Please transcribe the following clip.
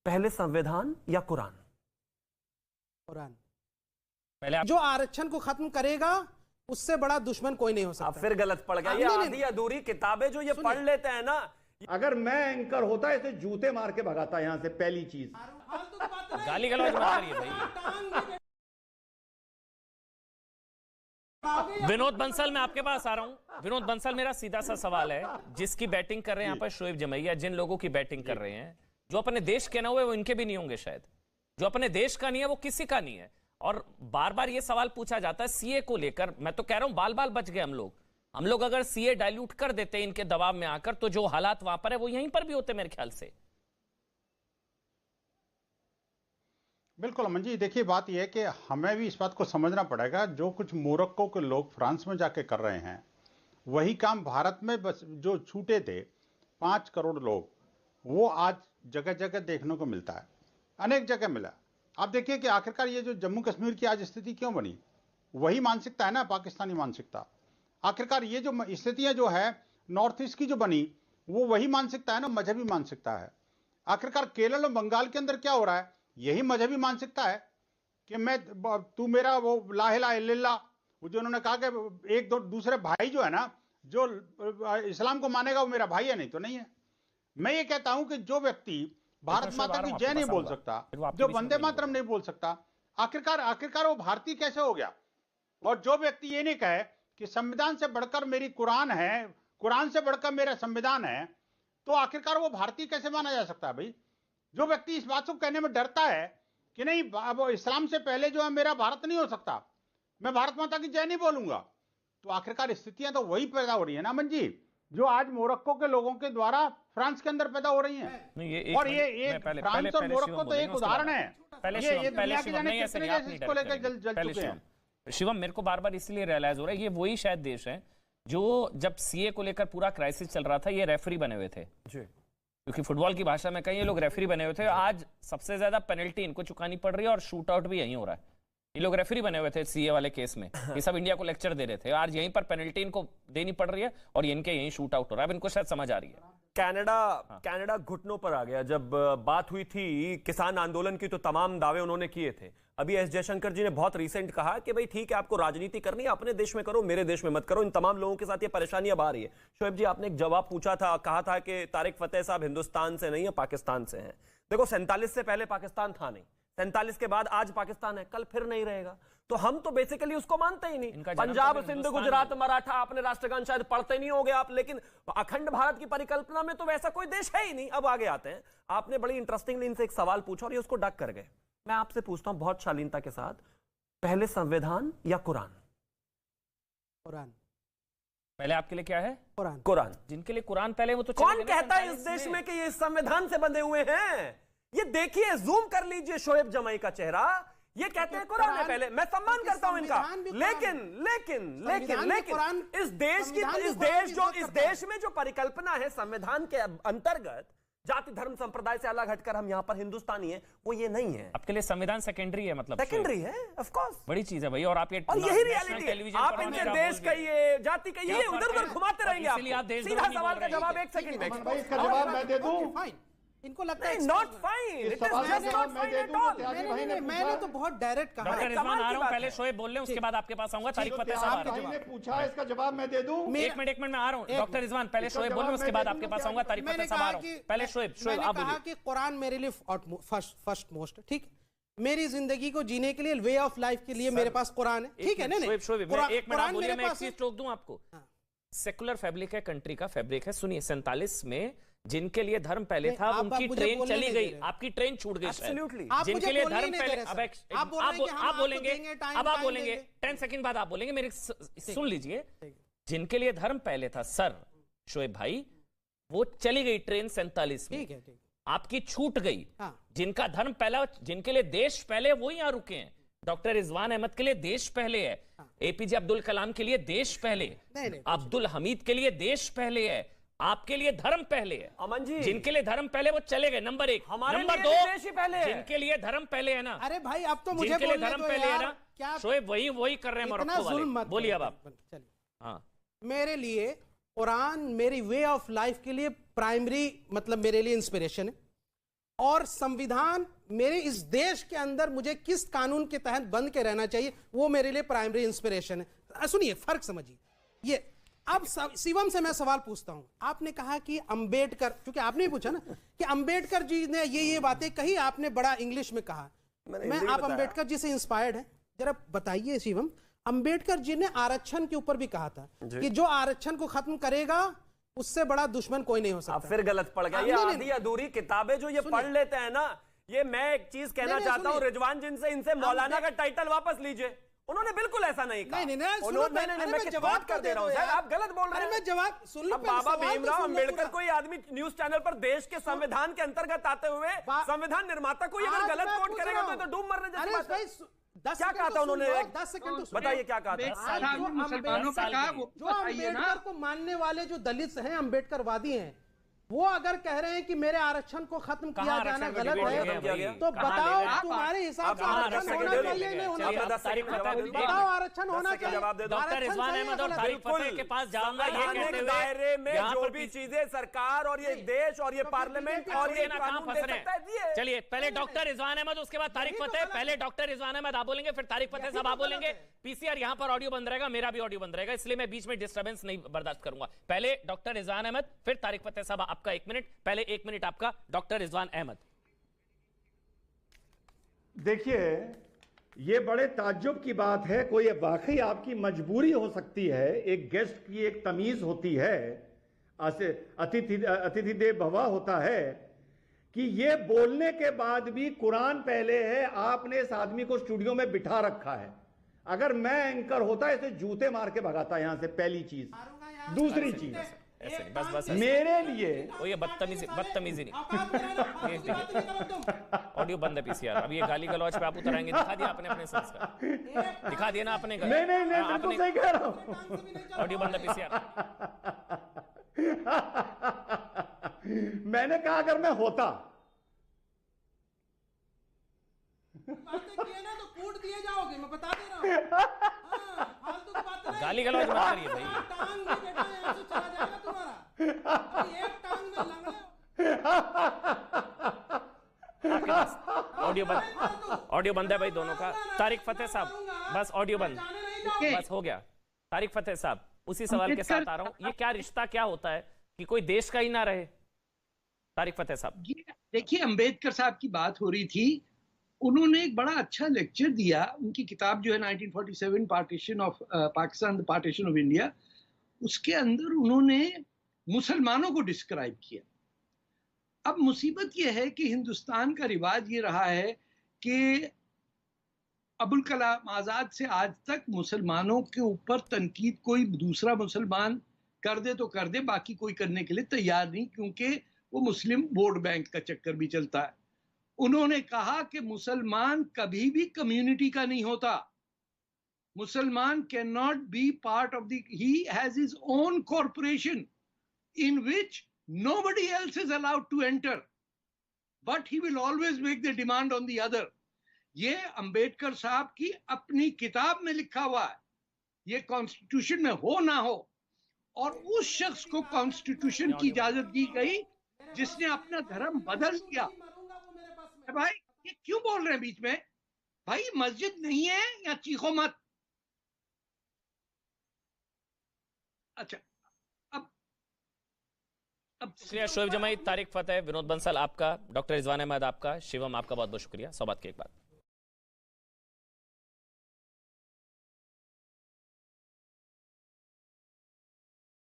पहले संविधान या कुरान? कुरान। पहले जो आरक्षण को खत्म करेगा उससे बड़ा दुश्मन कोई नहीं हो सकता। आप फिर गलत पड़ गए। ये आधी अधूरी किताबें जो ये पढ़ लेते हैं ना। अगर मैं एंकर होता इसे जूते मार के भगाता यहां से, पहली चीज। गाली गलौज मत करिए भाई। विनोद बंसल, मैं आपके पास आ रहा हूं। विनोद बंसल, मेरा सीधा सा सवाल है, जिसकी बैटिंग कर रहे हैं यहाँ पर शोएब जमैया, जिन लोगों की बैटिंग कर रहे हैं, जो अपने देश के ना हुए वो इनके भी नहीं होंगे शायद, जो अपने देश का नहीं है वो किसी का नहीं है। और बार बार ये सवाल पूछा जाता है सीए को लेकर। मैं तो कह रहा हूं बाल बाल बच गए हम लोग अगर सीए डाइल्यूट कर देते इनके दबाव में आकर, तो जो हालात वहां पर है वो यहीं पर भी होते मेरे ख्याल से। बिल्कुल अमन जी, देखिए बात यह है कि हमें भी इस बात को समझना पड़ेगा, जो कुछ मोरक्को के लोग फ्रांस में जाके कर रहे हैं वही काम भारत में बस जो छूटे थे 5 करोड़ लोग, वो आज जगह जगह देखने को मिलता है, अनेक जगह मिला। आप देखिए कि आखिरकार ये जो जम्मू कश्मीर की आज स्थिति क्यों बनी, वही मानसिकता है ना, पाकिस्तानी मानसिकता। आखिरकार ये जो स्थितियां जो है नॉर्थ ईस्ट की जो बनी, वो वही मानसिकता है ना, मजहबी मानसिकता है। आखिरकार केरल और बंगाल के अंदर क्या हो रहा है, यही मजहबी मानसिकता है कि मैं तू मेरा वो ला इलाहा इल्लल्लाह, वो जो उन्होंने कहा कि एक दो दूसरे भाई जो है ना, जो इस्लाम को मानेगा वो मेरा भाई है, नहीं तो नहीं है। मैं ये कहता हूं कि जो व्यक्ति भारत माता की जय नहीं बोल सकता, जो वंदे मातरम नहीं बोल सकता, आखिरकार वो भारतीय कैसे हो गया? और जो व्यक्ति ये नहीं कहे कि संविधान से बढ़कर मेरी कुरान है, कुरान से बढ़कर मेरा संविधान है, तो आखिरकार वो भारतीय कैसे माना जा सकता है भाई? जो व्यक्ति इस बात को कहने में डरता है कि नहीं अब इस्लाम से पहले जो है मेरा भारत नहीं हो सकता, मैं भारत माता की जय नहीं बोलूंगा, तो आखिरकार स्थितियां तो वही पैदा हो रही है ना अमन जी, जो आज मोरक्को के लोगों के द्वारा फ्रांस के अंदर पैदा हो रही हैं। और ये फ्रांस और मोरक्को तो एक उदाहरण है। ये दुनिया के जाने कितने देश इसको लेकर जल चुके हैं। शिवम, मेरे को बार बार इसलिए रियलाइज हो रहा है ये वही शायद देश है जो जब सीए को लेकर पूरा क्राइसिस चल रहा था ये रेफरी बने हुए थे जी, क्योंकि फुटबॉल की भाषा में कहीं ये लोग रेफरी बने हुए थे। आज सबसे ज्यादा पेनल्टी इनको चुकानी पड़ रही है और शूट आउट भी यहीं हो रहा है। ये लोग रेफरी बने हुए थे सीए वाले केस में, ये सब इंडिया को लेक्चर दे रहे थे, आज यहीं पर पेनल्टी इनको देनी पड़ रही है और इनके यहीं शूट आउट हो रहा है। अब इनको शायद समझ आ रही है। कनाडा घुटनों पर आ गया। जब बात हुई थी किसान आंदोलन की तो तमाम दावे उन्होंने किए थे। अभी एस जयशंकर जी ने बहुत रिसेंट कहा कि भाई ठीक है, आपको राजनीति करनी है अपने देश में करो, मेरे देश में मत करो। इन तमाम लोगों के साथ ये परेशानी अब आ रही है। शोएब जी, आपने एक जवाब पूछा था, कहा था कि तारिक फतेह साहब हिंदुस्तान से नहीं है पाकिस्तान से हैं। देखो 47 से पहले पाकिस्तान था नहीं, 47 के बाद आज पाकिस्तान है, कल फिर नहीं रहेगा। तो हम तो बेसिकली उसको मानते ही नहीं। पंजाब, सिंध, गुजरात, मराठा, आपने राष्ट्रगान शायद पढ़ते नहीं होंगे आप, लेकिन अखंड भारत की परिकल्पना में तो वैसा कोई देश है ही नहीं। अब आगे आते हैं, आपने बड़ी इंटरेस्टिंगली इनसे एक सवाल पूछा और ये उसको डक कर गए। मैं आपसे पूछता हूं बहुत शालीनता के साथ, पहले संविधान या कुरान? कुरान। पहले आपके लिए क्या है? कुरान। कुरान। जिनके लिए कुरान पहले वो तो कौन कहता है इस देश में कि ये संविधान से बंधे हुए हैं? ये देखिए, जूम कर लीजिए शोएब जमाई का चेहरा, ये कहते हैं कुरान है पहले। मैं सम्मान करता हूं इनका, लेकिन इस देश में जो परिकल्पना है संविधान के अंतर्गत, जाति धर्म संप्रदाय से अलग हटकर हम यहां पर हिंदुस्तानी हैं, वो ये नहीं है। आपके लिए संविधान सेकेंडरी है, मतलब सेकेंडरी है, ऑफ कोर्स, बड़ी चीज है भाई। और आप ये यही रियलिटी है। आप इनके देश कहिए, जाति कहिए, उधर उधर घुमाते रहेंगे। आप सीधा सवाल का जवाब 1 सेकंड में। इसका जवाब मैं दे दूं? इनको लगता है not fine, it is just not fine at all. मैंने तो बहुत डायरेक्ट कहा। डॉक्टर रिजवान आ रहा हूं, पहले शोएब बोल ले, उसके बाद आपके पास आऊंगा। तारिक फतेह साहब आपने पूछा, इसका जवाब मैं दे दूं? एक मिनट मैं आ रहा हूं। डॉक्टर रिजवान, पहले शोएब बोल ले, उसके बाद आपके पास आऊंगा। तारिक फतेह साहब आ रहा हूं, पहले शोएब आप बोलिए। कि कुरान मेरे लिए फर्स्ट मोस्ट, ठीक, मेरी जिंदगी को जीने के लिए, वे ऑफ लाइफ के लिए मेरे पास कुरान है, ठीक है ना? शोएब एक मिनट बोलिए, मैं एक चीज टोक दूं आपको। सेकुलर फैब्रिक है, कंट्री का फैब्रिक है। सुनिए, 47 में जिनके लिए धर्म पहले था उनकी ट्रेन चली गई, आपकी ट्रेन छूट गई। जिनके लिए धर्म पहले, अब आप बोलेंगे, अब आप बोलेंगे 10 सेकंड बाद आप बोलेंगे, मेरे सुन लीजिए। जिनके लिए धर्म पहले था सर शोएब भाई, वो चली गई ट्रेन 47 में, ठीक है, आपकी छूट गई। जिनका धर्म पहला, जिनके लिए देश पहले, वो यहां रुके हैं। डॉक्टर रिजवान अहमद के लिए देश पहले है, एपीजे अब्दुल कलाम के लिए देश पहले, अब्दुल हमीद के लिए देश पहले है, आपके लिए धर्म पहले है। अमन जी, जिनके लिए धर्म पहले वो चले गए, नंबर 1। नंबर 2, जिनके लिए धर्म पहले है ना, अरे भाई अब तो मुझे जिनके लिए धर्म पहले है ना, शोएब वही कर रहे हैं मोरक्को वाले। बोलिए अब आप। हाँ, मेरे लिए कुरान मेरी वे ऑफ लाइफ के लिए प्राइमरी, मतलब मेरे लिए इंस्पिरेशन है। और संविधान मेरे इस देश के अंदर मुझे किस कानून के तहत बंद के रहना चाहिए, वो मेरे लिए प्राइमरी इंस्पिरेशन है। सुनिए, फर्क समझिए। ये अब शिवम से मैं सवाल पूछता हूं। आपने कहा कि अंबेडकर, क्योंकि आपने ही पूछा ना कि अंबेडकर जी ने ये बातें कही, आपने बड़ा इंग्लिश में कहा। मैं आप अंबेडकर जी से इंस्पायर्ड है, जरा बताइए शिवम। अंबेडकर जी ने आरक्षण के ऊपर भी कहा था कि जो आरक्षण को खत्म करेगा उससे बड़ा दुश्मन कोई नहीं हो सकता। आप फिर गलत पढ़ गए। ये आधी अधूरी किताबें जो ये पढ़ लेते हैं ना, ये मैं एक चीज कहना चाहता हूं रिजवान जिनसे, इनसे मौलाना का टाइटल वापस लीजिए। उन्होंने बिल्कुल ऐसा नहीं कहा। नहीं, मैं जवाब कर दे रहा हूं सर, आप गलत बोल रहे हैं। मैं जवाब सुन लो। बाबा भीमराव अंबेडकर कोई आदमी न्यूज चैनल पर देश के संविधान के अंतर्गत आते हुए संविधान निर्माता कोई अगर गलत कोट करेगा तो डूब मरने जैसी बात है। क्या कहा था उन्होंने? 10 सेकंड बताइए क्या कहा था। मुसलमानों का कहा, जो अंबेडकर को मानने वाले जो दलित हैं, अंबेडकरवादी हैं, वो अगर कह रहे हैं कि मेरे आरक्षण को खत्म किया जाना गलत है, तो बताओ तुम्हारे हिसाब से आरक्षण होना चाहिए नहीं होना चाहिए? बताओ आरक्षण होना चाहिए। डॉक्टर रिजवान अहमद और तारिक फतेह के पास जाऊंगा ये कहते हुए दायरे में जो भी चीजें सरकार और ये देश और ये पार्लियामेंट और ये कहां फंस रहे हैं। चलिए पहले डॉक्टर रिजवान अहमद, उसके बाद तारिक फतेह। पहले डॉक्टर रिजवान अहमद आप बोलेंगे, फिर तारिक फतेह साहब आप बोलेंगे। पीसीआर यहां पर ऑडियो बंद रहेगा, मेरा भी ऑडियो बंद रहेगा, इसलिए मैं बीच में डिस्टर्बेंस नहीं बर्दाश्त करूंगा। पहले डॉक्टर रिजवान अहमद, फिर तारिक फतेह साहब आपका 1 मिनट। पहले 1 मिनट आपका, डॉक्टर रिजवान अहमद। देखिए, ये बड़े ताज्जुब की बात है। कोई वाकई आपकी मजबूरी हो सकती है, एक गेस्ट की एक तमीज होती है, अतिथि देव भव होता है, कि ये बोलने के बाद भी कुरान पहले है, आपने इस आदमी को स्टूडियो में बिठा रखा है। अगर मैं एंकर होता इसे जूते मार के भगाता यहां से, पहली चीज। दूसरी चीज, ऐसे नहीं, बस मेरे लिए ये बदतमीजी नहीं। ऑडियो बंद है पीसीआर। अब ये गाली गलौज पे आप उतर आएंगे। दिखा दिया आपने अपने संस्कार, दिखा दिया ना आपने। नहीं, आपने सही कह रहा हूं। ऑडियो बंद है पीसीआर। मैंने कहा अगर मैं होता तो कूट दिए जाओगे, मैं बता दे रहा हूं। फालतू की बात नहीं। गाली गलौज मत करिए भाई। टांग भी बेटा यहाँ से चला जाएगा तुम्हारा। अभी एक टांग में लंगड़े आपके पास ऑडियो बंद है भाई दोनों का। तारिक फतेह साहब बस ऑडियो बंद, बस हो गया। तारिक फतेह साहब उसी सवाल के साथ आ रहा हूं, ये क्या रिश्ता क्या होता है कि कोई देश का ही ना रहे? तारिक फतेह साहब देखिए, अंबेडकर साहब की बात हो रही थी, उन्होंने एक बड़ा अच्छा लेक्चर दिया। उनकी किताब जो है 1947 partition of Pakistan, the partition of India, उसके अंदर उन्होंने मुसलमानों को डिस्क्राइब किया। अब मुसीबत यह है कि हिंदुस्तान का रिवाज ये रहा है कि अबुल कलाम आज़ाद से आज तक मुसलमानों के ऊपर तनकीद कोई दूसरा मुसलमान कर दे तो कर दे, बाकी कोई करने के लिए तैयार नहीं, क्योंकि वो मुस्लिम वोट बैंक का चक्कर भी चलता है। उन्होंने कहा कि मुसलमान कभी भी कम्युनिटी का नहीं होता। मुसलमान can not be part of the, he has his own corporation in which nobody else is allowed to enter, but he will always make the demand on the other. ये अंबेडकर साहब की अपनी किताब में लिखा हुआ है, ये कॉन्स्टिट्यूशन में हो ना हो। और उस शख्स को कॉन्स्टिट्यूशन की इजाजत दी गई जिसने अपना धर्म बदल दिया। भाई ये क्यों बोल रहे हैं बीच में? भाई मस्जिद नहीं है या चीखो मत। अच्छा, अब शुक्रिया शोएब जमाई, तारिक फतेह, विनोद बंसल आपका, डॉक्टर रिजवान अहमद आपका, शिवम आपका बहुत बहुत शुक्रिया। सौबात के एक बात।